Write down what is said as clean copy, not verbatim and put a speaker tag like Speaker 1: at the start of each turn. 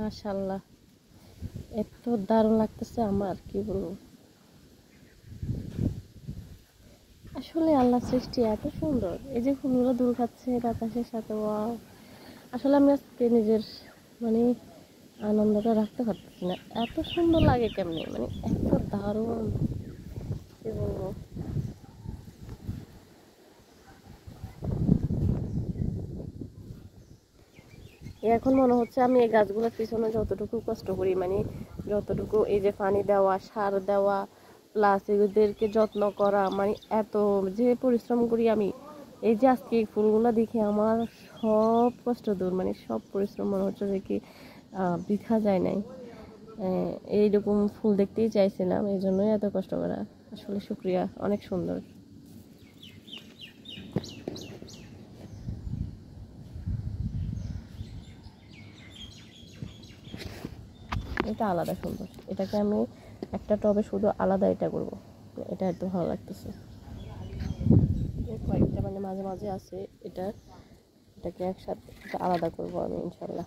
Speaker 1: মাশাআল্লাহ, এত দারুণ লাগতেছে আমার, কি বলবো। আসলে আল্লাহ সৃষ্টি এত সুন্দর, এই যে ফুলগুলো দূর খাচ্ছে বাতাসের সাথে, ওয়াও। আসলে আমি আজকে নিজের মানে আনন্দটা রাখতে পারতেছি না, এত সুন্দর লাগে কেমনে, মানে এত দারুণ, কি বলবো। এখন মনে হচ্ছে আমি এই গাছগুলোর পিছনে যতটুকু কষ্ট করি, মানে যতটুকু এই যে পানি দেওয়া, সার দেওয়া, প্লাস এদেরকে যত্ন করা, মানে এত যে পরিশ্রম করি আমি, এই যে আজকে এই ফুলগুলো দেখে আমার সব কষ্ট দূর, মানে সব পরিশ্রম মনে হচ্ছে যে কি বৃথা যায় নাই। এইরকম ফুল দেখতেই চাইছিলাম, এই জন্যই এত কষ্ট করা। আসলে শুক্রিয়া, অনেক সুন্দর। এটা আলাদা সুন্দর, এটাকে আমি একটা টবে শুধু আলাদা এটা করব, এটা এত ভালো লাগতেছে। কয়েকটা মানে মাঝে মাঝে আছে, এটাকে একসাথে এটা আলাদা করব আমি ইনশাল্লাহ।